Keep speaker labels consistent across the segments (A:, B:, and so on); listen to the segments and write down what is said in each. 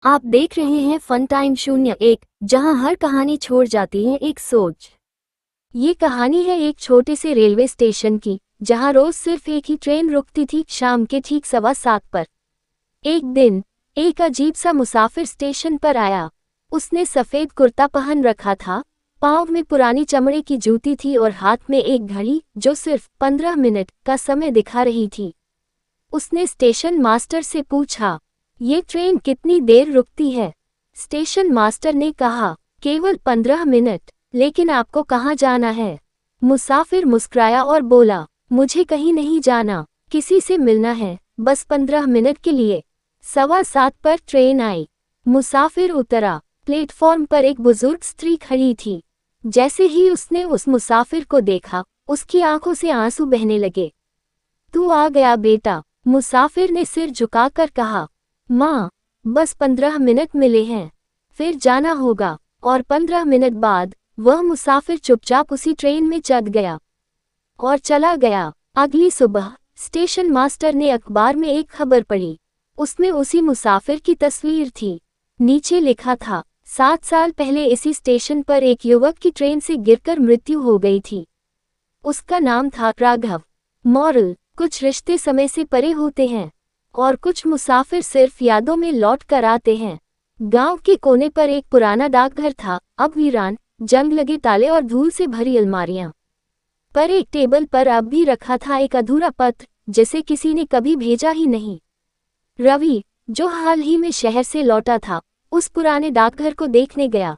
A: आप देख रहे हैं फन टाइम 01, जहां हर कहानी छोड़ जाती है एक सोच। ये कहानी है एक छोटे से रेलवे स्टेशन की, जहां रोज सिर्फ एक ही ट्रेन रुकती थी, शाम के ठीक 7:15 पर। एक दिन एक अजीब सा मुसाफिर स्टेशन पर आया। उसने सफेद कुर्ता पहन रखा था, पाँव में पुरानी चमड़े की जूती थी और हाथ में एक घड़ी जो सिर्फ 15 मिनट का समय दिखा रही थी। उसने स्टेशन मास्टर से पूछा, ये ट्रेन कितनी देर रुकती है? स्टेशन मास्टर ने कहा, केवल 15 मिनट। लेकिन आपको कहाँ जाना है? मुसाफिर मुस्कुराया और बोला, मुझे कहीं नहीं जाना, किसी से मिलना है, बस 15 मिनट के लिए। 7:15 पर ट्रेन आई। मुसाफिर उतरा। प्लेटफॉर्म पर एक बुजुर्ग स्त्री खड़ी थी। जैसे ही उसने उस मुसाफिर को देखा, उसकी आंखों से आंसू बहने लगे। तू आ गया बेटा, मुसाफिर ने सिर झुकाकर कहा। माँ, बस 15 मिनट मिले हैं, फिर जाना होगा। और 15 मिनट बाद वह मुसाफिर चुपचाप उसी ट्रेन में चढ़ गया और चला गया। अगली सुबह स्टेशन मास्टर ने अखबार में एक खबर पढ़ी। उसमें उसी मुसाफिर की तस्वीर थी। नीचे लिखा था, 7 साल पहले इसी स्टेशन पर एक युवक की ट्रेन से गिरकर मृत्यु हो गई थी। उसका नाम था राघव। मॉरल, कुछ रिश्ते समय से परे होते हैं और कुछ मुसाफिर सिर्फ यादों में लौट कर आते हैं। गांव के कोने पर एक पुराना डाकघर था, अब वीरान, जंग लगे ताले और धूल से भरी अलमारियां। पर एक टेबल पर अब भी रखा था एक अधूरा पत्र, जिसे किसी ने कभी भेजा ही नहीं। रवि, जो हाल ही में शहर से लौटा था, उस पुराने डाकघर को देखने गया।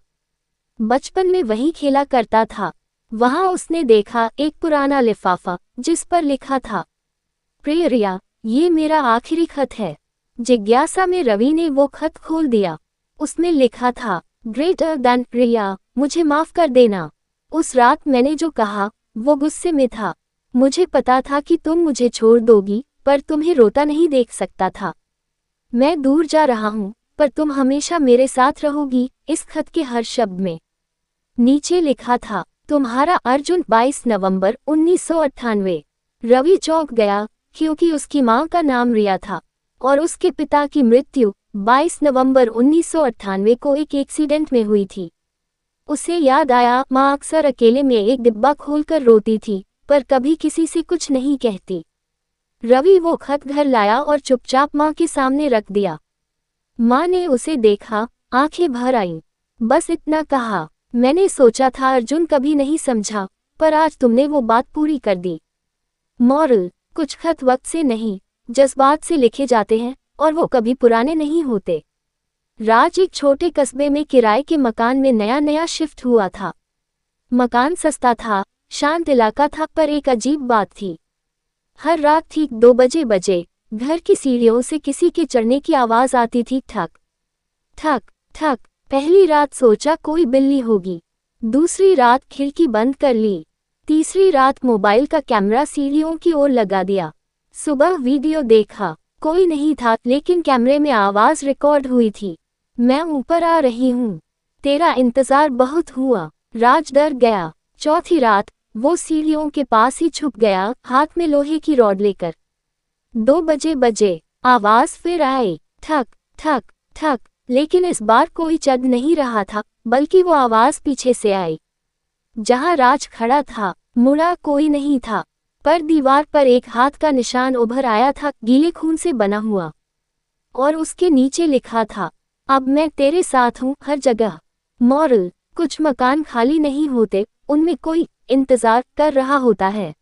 A: बचपन में वहीं खेला करता था। वहां उसने देखा एक पुराना लिफाफा, जिस पर लिखा था, प्रिय रिया, ये मेरा आखिरी खत है। जिज्ञासा में रवि ने वो खत खोल दिया। उसमें लिखा था, ग्रेटर देन रिया, मुझे माफ कर देना। उस रात मैंने जो कहा वो गुस्से में था। मुझे पता था कि तुम मुझे छोड़ दोगी, पर तुम्हें रोता नहीं देख सकता था। मैं दूर जा रहा हूँ, पर तुम हमेशा मेरे साथ रहोगी, इस खत के हर शब्द में। नीचे लिखा था, तुम्हारा अर्जुन, 22 नवंबर 1998। रवि चौंक गया, क्योंकि उसकी मां का नाम रिया था और उसके पिता की मृत्यु 22 नवंबर 1998 को एक एक्सीडेंट में हुई थी। उसे याद आया, मां अक्सर अकेले में एक डिब्बा खोलकर रोती थी, पर कभी किसी से कुछ नहीं कहती। रवि वो खत घर लाया और चुपचाप मां के सामने रख दिया। मां ने उसे देखा, आंखें भर आईं। बस इतना कहा, मैंने सोचा था अर्जुन कभी नहीं समझा, पर आज तुमने वो बात पूरी कर दी। मॉरल, कुछ खत वक्त से नहीं, जज्बात से लिखे जाते हैं और वो कभी पुराने नहीं होते। राज एक छोटे कस्बे में किराए के मकान में नया नया शिफ्ट हुआ था। मकान सस्ता था, शांत इलाका था, पर एक अजीब बात थी। हर रात ठीक 2 बजे घर की सीढ़ियों से किसी के चढ़ने की आवाज आती थी, ठक ठक ठक। पहली रात सोचा कोई बिल्ली होगी, दूसरी रात खिड़की बंद कर ली, तीसरी रात मोबाइल का कैमरा सीढ़ियों की ओर लगा दिया। सुबह वीडियो देखा, कोई नहीं था, लेकिन कैमरे में आवाज रिकॉर्ड हुई थी, मैं ऊपर आ रही हूँ, तेरा इंतजार बहुत हुआ। राज डर गया। चौथी रात वो सीढ़ियों के पास ही छुप गया, हाथ में लोहे की रॉड लेकर। 2 बजे आवाज फिर आई, ठक ठक ठक। लेकिन इस बार कोई चढ़ नहीं रहा था, बल्कि वो आवाज पीछे से आई। जहां राज खड़ा था, मुड़ा कोई नहीं था, पर दीवार पर एक हाथ का निशान उभर आया था, गीले खून से बना हुआ, और उसके नीचे लिखा था, अब मैं तेरे साथ हूँ हर जगह। मॉरल, कुछ मकान खाली नहीं होते, उनमें कोई इंतजार कर रहा होता है।